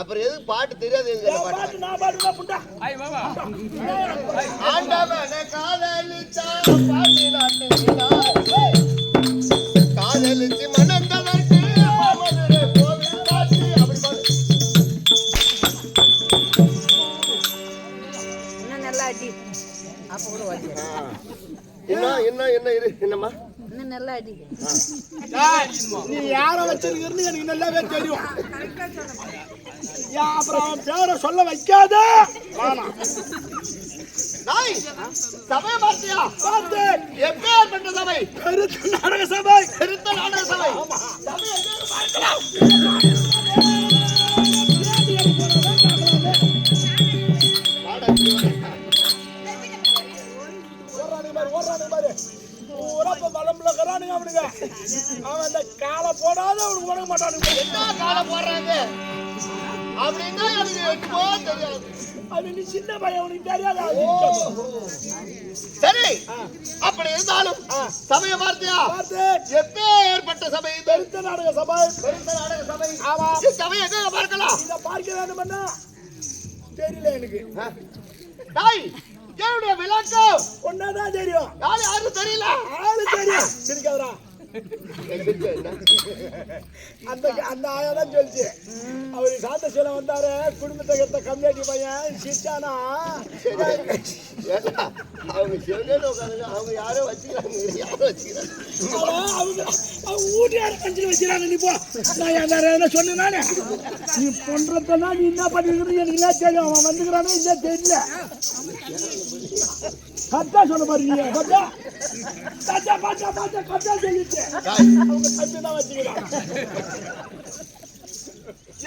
அப்புறம் எது பாட்டு தெரியாது காதலிச்சு மனந்தவர்க்கு என்னம்மா நல்லா அடி நீ யார வச்சிருக்கிறது எனக்கு நல்லாவே தெரியும். அப்புறம் பேரை சொல்ல வைக்காத. சபை பார்த்தியா? பார்த்து. எப்பேற்பட்ட சபை? பெருத்த நாடக சபை. பெருத்த நாடக சபை. அவன் அந்த காலை போடாத அவனுக்கு உணர மாட்டானுங்க. என்ன காலை போடுறாங்க அப்படின்னா எனக்கு தெரியாது. அது நீ சின்ன பையன் உனக்கு தெரியாது. சரி, அப்படி இருந்தாலும் சபையை பார்த்தியா? எப்பே ஏற்பட்ட சபை? பெருத்த நாடக சபை. பெருத்த நாடக சபை. ஆமா. சபை எங்க பார்க்கலாம்? இதை பார்க்க வேண்டும்னா தெரியல எனக்கு. தாய், என்னுடைய விளக்கம் ஒன்னாதான் தெரியும். யாரும் தெரியல. ஆளு தெரியும். சிரிக்காதரா. அந்த ஆயாதான் சொல்லிச்சு. அவரு சாத்த சில வந்தாரு, குடும்பத்தை கட்ட கம்யூனிட்டி பையன் சிரிச்சானா அவங்க யாரோ வச்சுக்கிறாங்க. அவங்க ஊட்டியார கஞ்சி வச்சுக்கிறாங்க. நீ போ, நான் என்ன சொன்னேன். நீ பண்றதுனா நீ என்ன பண்ணிருக்கிறது எனக்கு இல்ல தெரியும். அவன் வந்துக்கிறானே இல்ல தெரியல. கத்தா சொல்ல பாருங்க. கத்தா கத்தா பாத்தா பாத்தா கத்தா சொல்லிச்சு. அவங்க கஞ்சி தான் வச்சுக்கிறாங்க.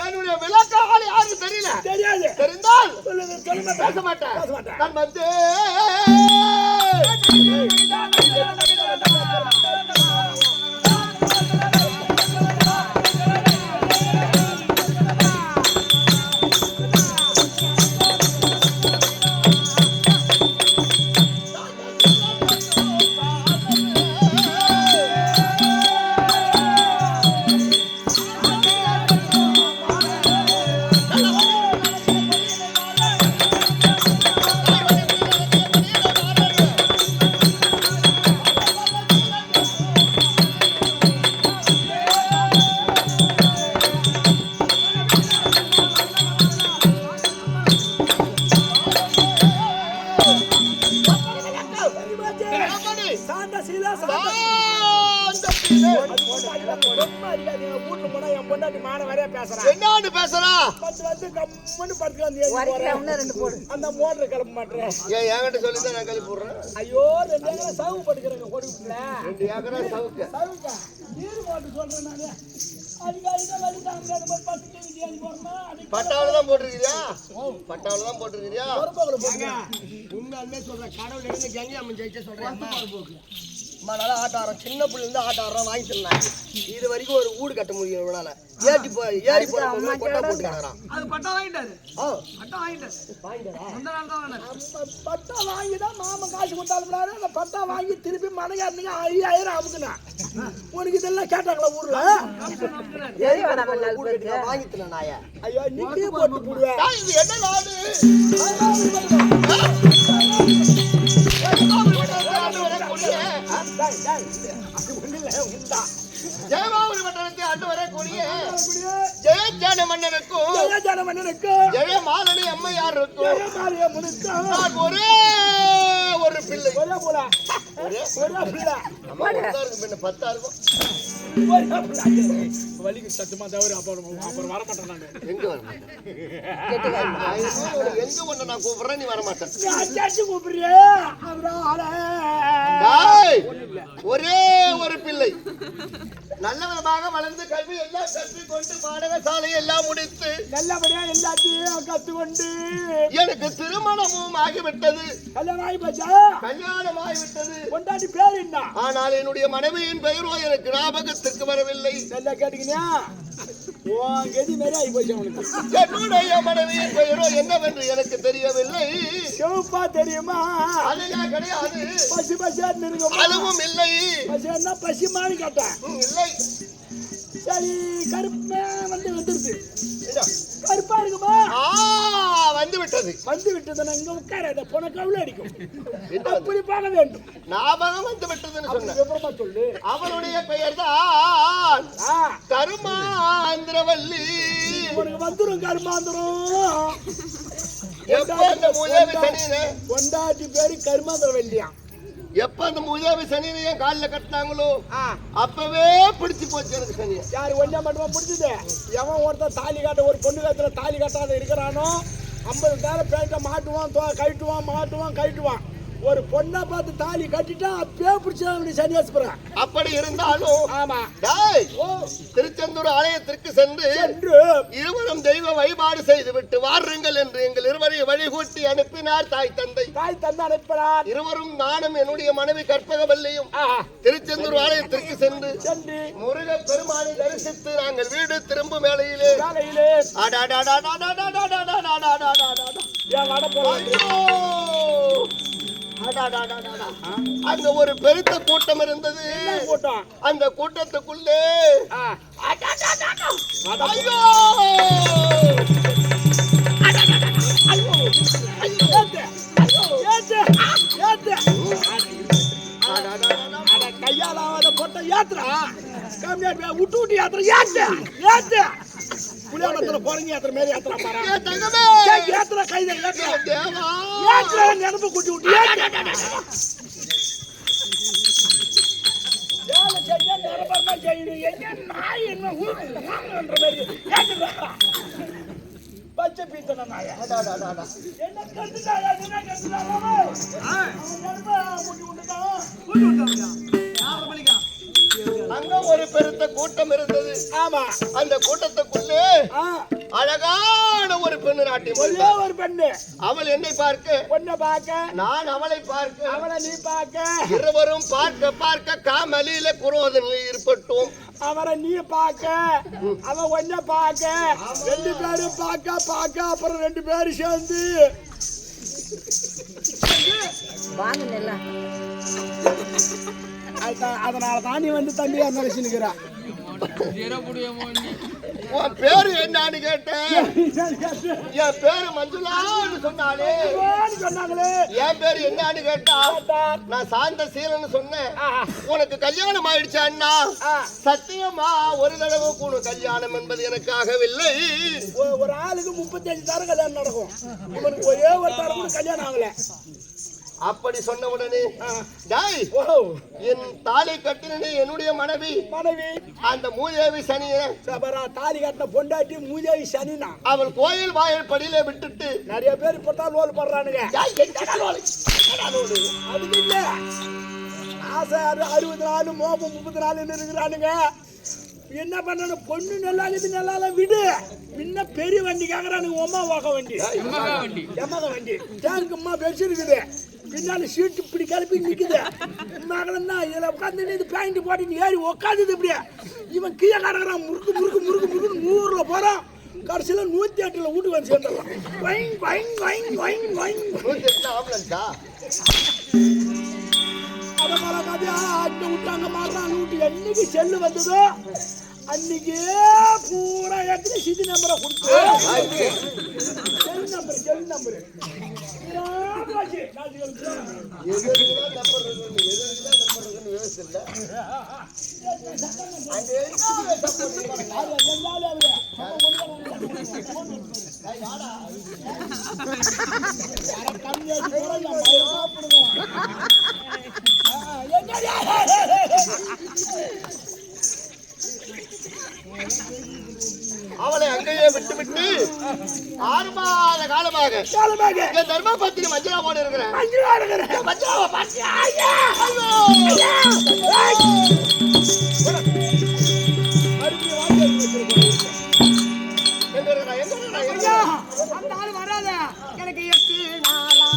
என்னுடைய விளக்கால் யாருக்கு தெரியல. தெரியாது. தெரிந்தால் சொல்லுங்க. பேச மாட்டேன். நான் வந்து வீட்டுல போனா என் பொண்டாட்டி மான வரையா பேசுறான். என்னன்னு பேசுறா? வந்து கம்மனு படுத்துக்கலாம். அந்த மோட்டர் கிளம்ப மாட்டேன். ஏன் என்கிட்ட சொல்லிதான் நான் கழிப்பு விடுறேன்? ஐயோ 2 ஏக்கரை சவுக்கு படுக்கிறேங்க கொடுக்கல. 2 ஏக்கரா சவுக்கு நீர் மோட்டர் சொல்றேன் நானு. அதுக்காக வழி தாங்க பட்டாவில தான் போட்டிருக்கிறியா? பட்டாவில தான் போட்டிருக்கிறியா? உண்மையாலுமே சொல்றேன், கடவுள் இருந்து கங்கை அம்மன் ஜெயிச்ச சொல்றேன். நல்லா ஆட்டாரம் சின்ன பிள்ளை இருந்து ஆட்டாரம் வாங்கி தந்தாங்க. இது வரைக்கும் ஒரு வீடு கட்ட முடியும் இவனால. ஏறி போற கொட்டா போட்டு கிடக்குறான். அது பட்டா வாங்கிட்டாரு. பட்டா வாங்கிட்டாரு. அந்த நாள் தான் பட்டா வாங்கிதான் மாமன் காசு கொடுத்தாலும் அந்த பட்டா வாங்கி திருப்பி மனையாருங்க 5000 அமுக்குனா உனக்கு இதெல்லாம் கேட்டாங்களா ஊர்ல? வாங்கி தந்தேன் நாய. ஐயோ நீ போட்டு போடுவேன். இது என்ன நாடு? ஜெயமாவூர் மண்டலத்தை ஆண்டு வரக்கூடிய ஜெயஜான மன்னனுக்கும் ஜெயமாலனி அம்மையாருக்கும் நான் ஒரே ஒரு பிள்ளை. வலிக்கு சத்தமா தவிர அப்புறம் வரமாட்டேன் நான். எங்க வரமாட்டேன்? எங்க ஒண்ணு நான் கூப்பிடுறேன், நீ வரமாட்டேன். கூப்பிடுறிய ஒரே ஒரு பிள்ளை நல்ல விதமாக வளர்ந்து கல்வி எல்லாம் கற்றுக்கொண்டு பாடசாலை எல்லாம் முடித்து நல்லபடியா எல்லாத்தையும் கத்துக்கொண்டு எனக்கு திருமணமும் ஆகிவிட்டது. கல்யாணம் ஆகிவிட்டது. கொண்டாடி பேர் என்ன? ஆனால் என்னுடைய மனைவியின் பெயரோ எனக்கு ஞாபகத்திற்கு வரவில்லை. நல்லா கேட்டீங்கன்னா என்னுடைய மனைவியின் பெயரோ என்னவென்று எனக்கு தெரியவில்லை. சிவப்பா தெரியுமா? அதுதான் கிடையாது. பசி பசியா அதுவும் இல்லை. பசியா பசிமான்னு கேட்டேன். இல்லை. சரி கருப்பா வந்துருச்சு. கருப்பா இருக்குமா? வந்து விட்டது. வந்து விட்டது. இங்க உட்கார போன கவுல அடிக்கும். அப்படி பார்க்க வேண்டும். ஞாபகம் வந்து விட்டதுன்னு சொன்ன. சொல்லு. அவளுடைய பெயர் தான் கருமாந்திரவல்லி. உனக்கு வந்துரும் கருமாந்திரம். எப்ப அந்த மூதேவி சனியனே கொண்டாட்டி பேரு கருமாந்திரவல்லியா? எப்ப அந்த மூதேவி சனியனையே காலில் கட்டினாங்களோ அப்பவே பிடிச்சு போச்சு எனக்கு சனியை. யாரு ஒன்னா மட்டுமா பிடிச்சது? எவன் ஒருத்தர் தாலி காட்ட ஒரு பொண்ணு காத்துல தாலி காட்டாத இருக்கிறானோ 50,000 பேண்ட மாட்டுவான், கட்டுவான். ஒரு பொண்ணை பார்த்து தாலி கட்டிட்டா அப்பயே பிடிச்சா சன்னியாசிபுரம். அப்படி இருந்தாலும் ஆமா திருச்செந்தூர் ஆலயத்திற்கு சென்று இருவரும் தெய்வ வழிபாடு செய்து விட்டு வாருங்கள் என்று எங்கள் இருவரையும் வழிகூட்டி அனுப்பினார் தாய் தந்தை அனுப்பினார். இருவரும் நானும் என்னுடைய மனைவி கற்பகவல்லியும் திருச்செந்தூர் ஆலயத்திற்கு சென்று முருக பெருமானை தரிசித்து நாங்கள் வீடு திரும்பும் வேளையிலே அங்க ஒரு பெருத்த கூட்டம் இருந்தது. அந்த கூட்டத்துக்குள்ளே கையாலாத போட்ட யாத்திரா விட்டு யாத்திரை புளியாமத்துல போறீங்க யாத்திரை மாரி யாத்திரா பாரு. யாத்திரை கைதை யாத்திரை நிரம்ப கூட்டி விட்டு நிரம்பமா செய்யணும். என்ன நாய் என்ன பச்சை பீத்தன நாயா என்ன கட்டுட்டாயா அங்க ஒரு பெருத்த கூட்டம் இருந்தது. ஆமா அந்த கூட்டத்துக்குள்ளே அழகான ஒரு பெண்ணு நாட்டியம். ஒரு பெண்ணு. அவள் என்னை பார்க்க, பொண்ணை பார்க்க, நான் அவளை பார்க்க, அவளை நீ பார்க்க, இருவரும் பார்க்க காமலியில குரோதனில் ஏற்பட்டோம். அவரை நீ பார்க்க, அவன் ஒன்ன பார்க்க, 2 பேரும் பார்க்க அப்புறம் 2 பேரும் சேர்ந்து அதனாலதான் நீ வந்து தம்பியா நினைச்சுக்கிறா. உன் பேரு என்னன்னு கேட்டேன். என் பேரு மஞ்சுளான்னு சொன்னாலே. என் பேரு என்னன்னு கேட்டா நான் சாந்த சீலன்னு சொன்னேன். உனக்கு கல்யாணம் ஆயிடுச்சு அண்ணா? சத்தியமா ஒரு தடவை கூட கல்யாணம் என்பது எனக்காகவில்லை. ஒரு ஆளுக்கு 35 தரம் கல்யாணம் நடக்கும். இவனுக்கு ஒரே ஒரு தரம் கூட கல்யாணம் ஆகல. அப்படி சொன்ன உடனே டேய், ஓ என் தாலி கட்டினே என்னுடைய மனைவி அந்த மூதேவி சனியை சபரா தாலி கட்டின பொண்டாட்டி மூதேவி சனினா அவள் கோயில் வாயில் படியில விட்டுட்டு நிறைய பேர் இப்பதான் லோல் போடுறானுங்க. அதுக்கு இல்ல ஆசை 60 நாள் மோபம் 30 நாள் இருக்கிறானுங்க. என்ன பண்ணணும், பொண்ணு நல்லா இருக்குது நல்லா விடு. முன்ன பெரிய வண்டி கேக்குறானுங்க, ஒம்மா வண்டி எமக வண்டி டேங்குமா பெருசு இருக்குது. பின்னாடி சீட்டு இப்படி கிளப்பி நிக்குது. மகளன்னா இதுல உட்காந்து இது பேண்ட் போட்டு ஏறி உட்காந்துது. இப்படியே இவன் கீழே கடக்கிறான், முறுக்கு முறுக்கு முறுக்கு முறுக்கு 100ல போறான். கடைசியில 108ல வீட்டுக்கு வந்து சேர்ந்துடலாம். ஆம்புலன்ஸா அத மாதிரி கதையா அட்டை விட்டாங்க மாறாங்க வீட்டுக்கு. என்னைக்கு செல்லு வந்ததோ அன்னைக்கு பூரா எடுத்து சிதி நம்பரை கொடுத்து செல் நம்பரு அவளை அங்கேயே விட்டுவிட்டு 6 மாத காலமாக என் தர்மபத்திரி மஞ்சளாவோடு இருக்கிறேன். அந்த ஆள் வராத எனக்கு 8 நாளா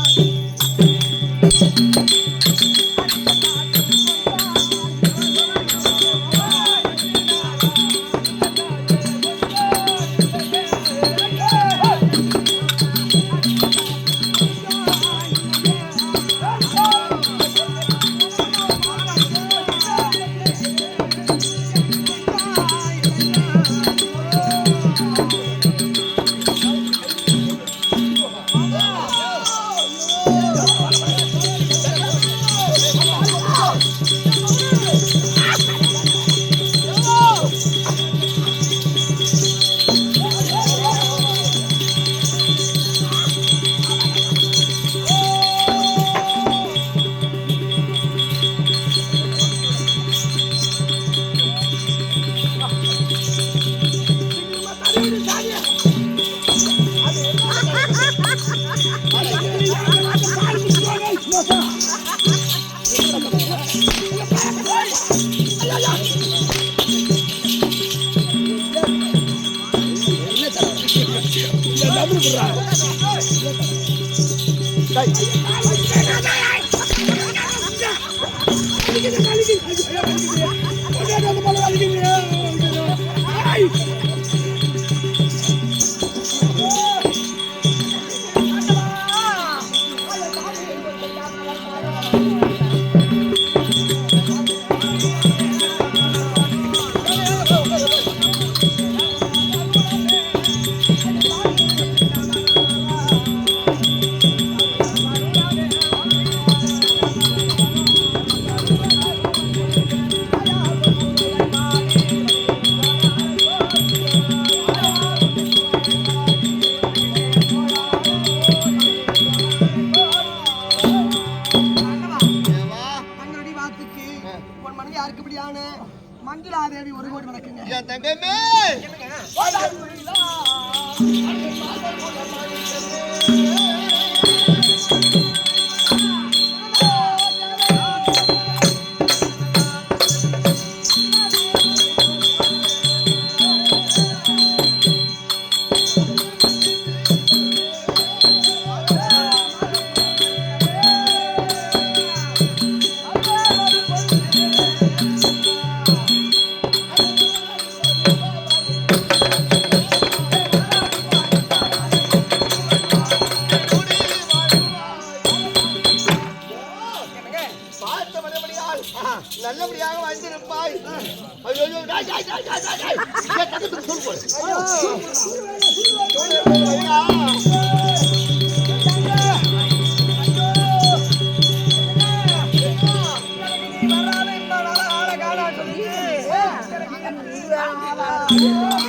மஞ்சளாதேவி 1 கோடி வணக்குங்க. என் தங்கமே நல்லபடியாக வாழ்ந்திருப்பாய். ஐயோ சொல்லு